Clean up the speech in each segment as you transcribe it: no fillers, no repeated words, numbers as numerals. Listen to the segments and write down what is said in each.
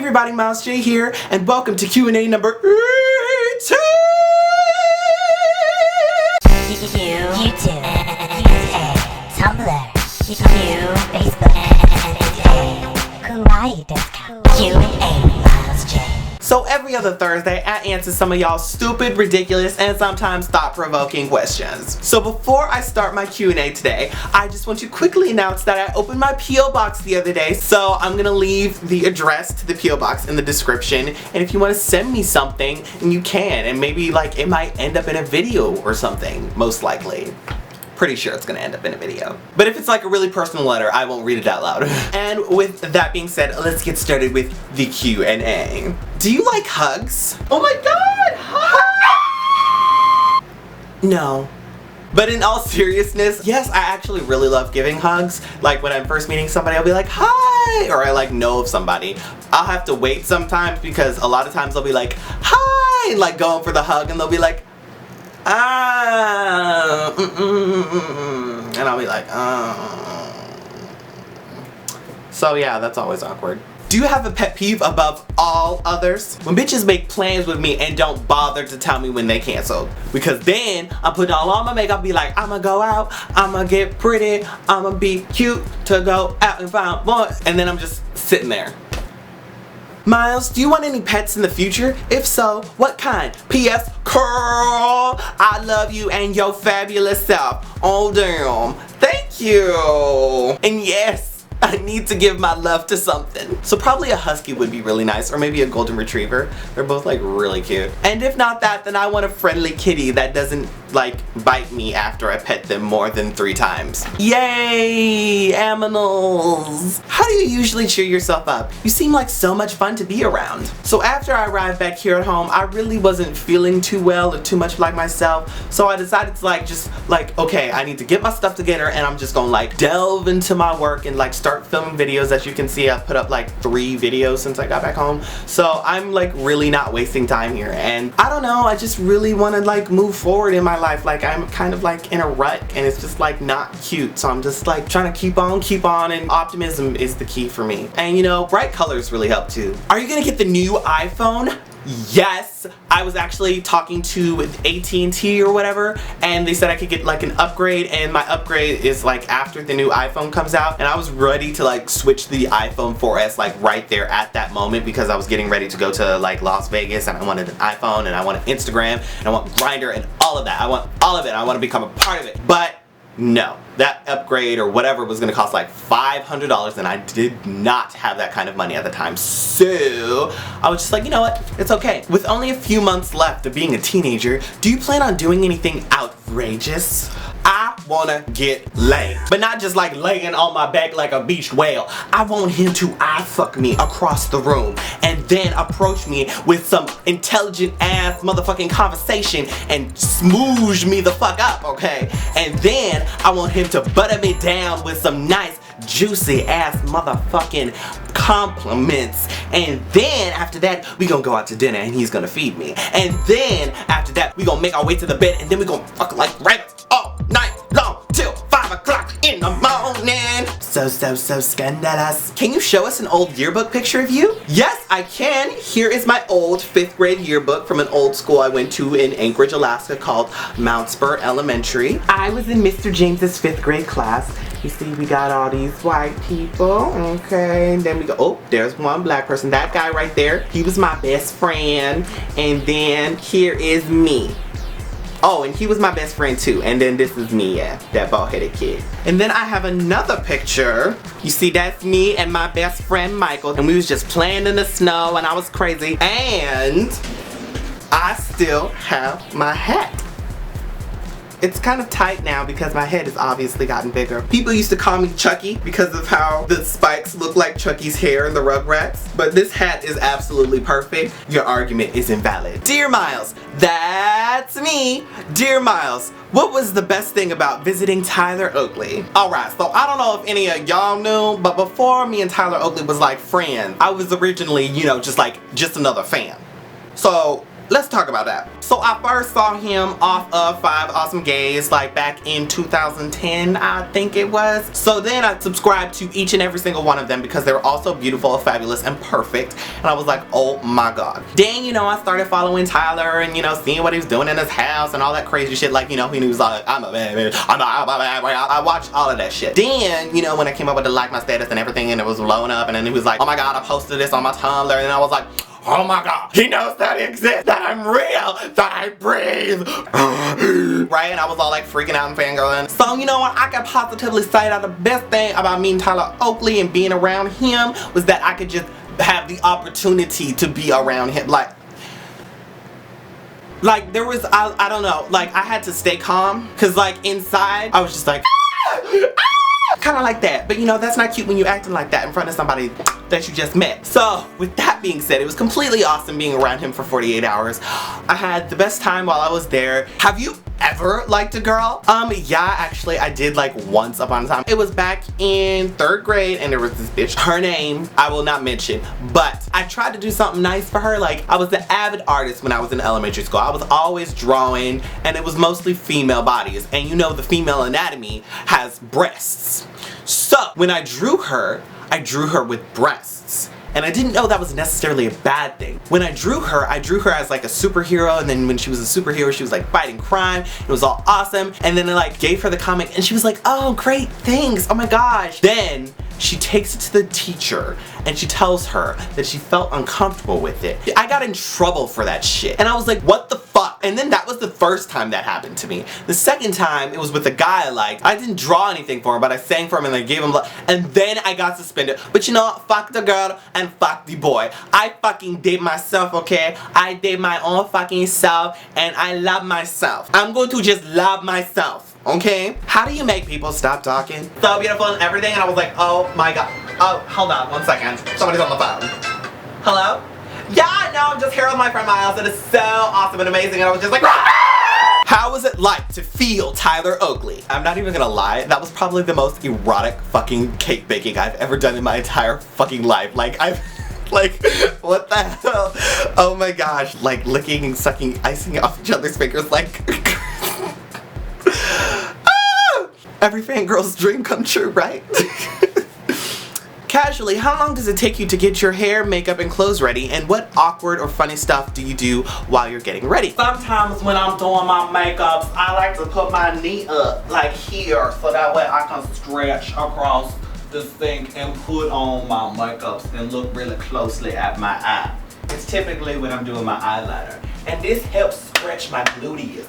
everybody, Miles J here, and welcome to Q&A number 18! YouTube, Tumblr, Facebook, Karate discount, Q&A Miles J. So every other Thursday, I answer some of y'all's stupid, ridiculous, and sometimes thought-provoking questions. So before I start my Q&A today, I just want to quickly announce that I opened my P.O. box the other day, so I'm gonna leave the address to the P.O. box in the description, and if you want to send me something, you can, and maybe like it might end up in a video or something, most likely. Pretty sure it's gonna end up in a video. But if it's like a really personal letter, I won't read it out loud. And with that being said, let's get started with the Q&A. Do you like hugs? Oh my god, hugs! No. But in all seriousness, yes, I actually really love giving hugs. Like when I'm first meeting somebody, I'll be like, hi! Or I like know of somebody. I'll have to wait sometimes because a lot of times I'll be like, hi! And like going for the hug and they'll be like, and I'll be like, So yeah, that's always awkward. Do you have a pet peeve above all others? When bitches make plans with me and don't bother to tell me when they canceled. Because then I put on all my makeup, be like, I'ma go out, I'ma get pretty, I'ma be cute to go out and find one, and then I'm just sitting there. Miles, do you want any pets in the future? If so, what kind? P.S. Curl, I love you and your fabulous self. Oh damn. Thank you. And yes, I need to give my love to something. So probably a husky would be really nice, or maybe a golden retriever. They're both like really cute. And if not that, then I want a friendly kitty that doesn't like bite me after I pet them more than 3 times. Yay, aminals. How do you usually cheer yourself up? You seem like so much fun to be around. So after I arrived back here at home, I really wasn't feeling too well or too much like myself. So I decided to okay, I need to get my stuff together and I'm just gonna like delve into my work and like start filming videos. As you can see, I've put up like 3 videos since I got back home. So I'm like really not wasting time here. And I don't know, I just really want to like move forward in my life. Like I'm kind of like in a rut and it's just like not cute. So I'm just like trying to keep on, and optimism is the key for me. And you know, bright colors really help too. Are you gonna get the new iPhone? Yes, I was actually talking to AT&T or whatever, and they said I could get like an upgrade, and my upgrade is like after the new iPhone comes out, and I was ready to like switch the iPhone 4S like right there at that moment because I was getting ready to go to like Las Vegas and I wanted an iPhone and I wanted Instagram and I want Grindr and all of that. I want all of it. I want to become a part of it. But no, that upgrade or whatever was gonna cost like $500 and I did not have that kind of money at the time. So I was just like, you know what, it's okay. With only a few months left of being a teenager, do you plan on doing anything outrageous? I wanna get laid, but not just like laying on my back like a beached whale. I want him to eye fuck me across the room and then approach me with some intelligent ass motherfucking conversation and smooge me the fuck up, okay? And then I want him to butter me down with some nice juicy ass motherfucking compliments, and then after that we gonna go out to dinner and he's gonna feed me, and then after that we gonna make our way to the bed, and then we gonna fuck like rabbits all night long till 5 o'clock in the morning. So scandalous. Can you show us an old yearbook picture of you? Yes, I can. Here is my old 5th grade yearbook from an old school I went to in Anchorage, Alaska called Mount Spur Elementary. I was in Mr. James's 5th grade class. You see, we got all these white people, okay, and then we go, oh, there's one black person. That guy right there, he was my best friend, and then here is me. Oh, and he was my best friend too, and then this is me, yeah, that bald-headed kid. And then I have another picture. You see, that's me and my best friend Michael, and we was just playing in the snow, and I was crazy, and I still have my hat. It's kind of tight now because my head has obviously gotten bigger. People used to call me Chucky because of how the spikes look like Chucky's hair in the Rugrats. But this hat is absolutely perfect. Your argument is invalid. Dear Miles, that's me. Dear Miles, what was the best thing about visiting Tyler Oakley? Alright, so I don't know if any of y'all knew, but before me and Tyler Oakley was like friends, I was originally, you know, just another fan. So let's talk about that. So I first saw him off of 5 Awesome Gays like back in 2010, I think it was. So then I subscribed to each and every single one of them because they were all so beautiful, fabulous, and perfect. And I was like, oh my god. Then, you know, I started following Tyler and, you know, seeing what he was doing in his house and all that crazy shit. Like, you know, he was like, I'm a bad bitch, I watched all of that shit. Then, you know, when I came up with the like my status and everything and it was blowing up, and then he was like, oh my god, I posted this on my Tumblr, and I was like, oh my god, he knows that I exist, that I'm real, that I breathe. Right? And I was all like freaking out and fangirling. So you know what, I can positively say that the best thing about meeting Tyler Oakley and being around him was that I could just have the opportunity to be around him. Like there was, I don't know, like I had to stay calm because like inside I was just like kind of like that. But you know, that's not cute when you're acting like that in front of somebody that you just met. So with that being said, it was completely awesome being around him for 48 hours. I had the best time while I was there. Have you ever liked a girl? Yeah, actually I did like once upon a time. It was back in 3rd grade and there was this bitch. Her name I will not mention, but I tried to do something nice for her. Like I was an avid artist when I was in elementary school. I was always drawing and it was mostly female bodies, and you know the female anatomy has breasts. So when I drew her with breasts. And I didn't know that was necessarily a bad thing. When I drew her as like a superhero, and then when she was a superhero, she was like fighting crime. It was all awesome. And then I like gave her the comic and she was like, oh great, thanks, oh my gosh. Then she takes it to the teacher and she tells her that she felt uncomfortable with it. I got in trouble for that shit. And I was like, what the fuck? And then that was the first time that happened to me. The second time, it was with a guy I liked. I didn't draw anything for him, but I sang for him and I gave him love. And then I got suspended. But you know what? Fuck the girl and fuck the boy. I fucking did myself, okay? I did my own fucking self and I love myself. I'm going to just love myself. Okay? How do you make people stop talking? So beautiful and everything, and I was like, oh my god. Oh, hold on 1 second. Somebody's on the phone. Hello? Yeah, no, I'm just here with my friend Miles. It is so awesome and amazing, and I was just like, ah! How was it like to feel Tyler Oakley? I'm not even gonna lie, that was probably the most erotic fucking cake baking I've ever done in my entire fucking life. Like, like, what the hell? Oh my gosh, like licking and sucking icing off each other's fingers, like, every fangirl's dream come true, right? Casually, how long does it take you to get your hair, makeup, and clothes ready? And what awkward or funny stuff do you do while you're getting ready? Sometimes when I'm doing my makeups, I like to put my knee up like here so that way I can stretch across the sink and put on my makeups and look really closely at my eye. It's typically when I'm doing my eyeliner. And this helps stretch my gluteus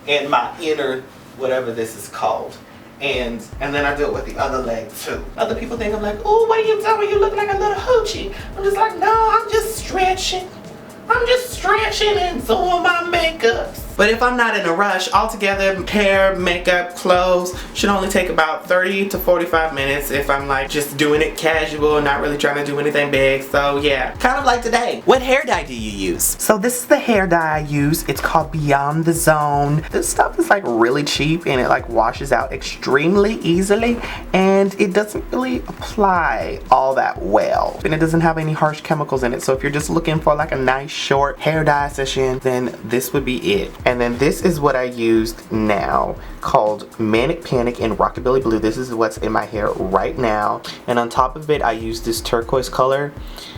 and my inner, whatever this is called. And then I do it with the other leg too. Other people think I'm like, oh, what are you doing? You look like a little hoochie. I'm just like, no, I'm just stretching. I'm just stretching and doing my makeups. But if I'm not in a rush, altogether, hair, makeup, clothes should only take about 30 to 45 minutes if I'm like just doing it casual, not really trying to do anything big. So yeah, kind of like today. What hair dye do you use? So this is the hair dye I use. It's called Beyond the Zone. This stuff is like really cheap and it like washes out extremely easily and it doesn't really apply all that well. And it doesn't have any harsh chemicals in it. So if you're just looking for like a nice short hair dye session, then this would be it. And then this is what I used now, called Manic Panic in Rockabilly Blue. This is what's in my hair right now. And on top of it, I used this turquoise color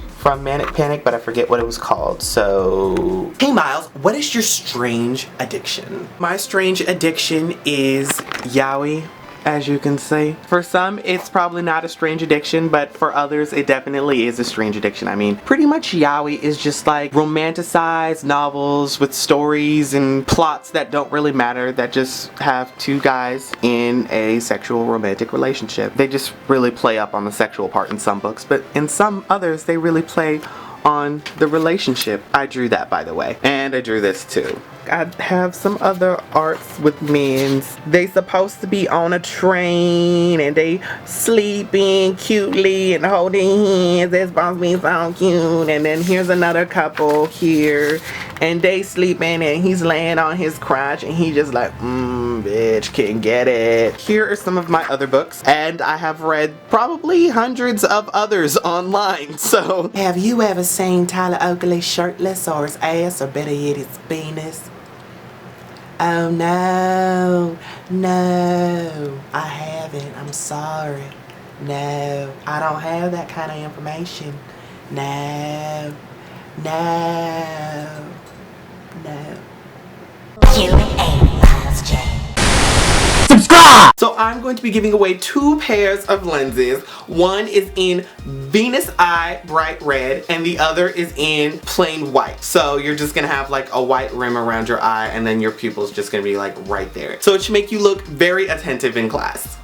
from Manic Panic, but I forget what it was called. So, hey Miles, what is your strange addiction? My strange addiction is yaoi. As you can see. For some, it's probably not a strange addiction, but for others, it definitely is a strange addiction. I mean, pretty much yaoi is just like romanticized novels with stories and plots that don't really matter, that just have two guys in a sexual romantic relationship. They just really play up on the sexual part in some books, but in some others, they really play on the relationship. I drew that, by the way. And I drew this too. I have some other arts with men's. They supposed to be on a train and they sleeping cutely and holding hands. That's supposed to be so cute. And then here's another couple here and they sleeping and he's laying on his crotch and he just like, bitch, can get it. Here are some of my other books, and I have read probably hundreds of others online. So, have you ever seen Tyler Oakley shirtless, or his ass, or better yet, his penis? Oh no, no, I haven't. I'm sorry. No, I don't have that kind of information. No, no, no. Q&A Files J. So I'm going to be giving away 2 pairs of lenses. One is in Venus Eye Bright Red and the other is in plain white. So you're just gonna have like a white rim around your eye and then your pupil's just gonna be like right there. So it should make you look very attentive in class.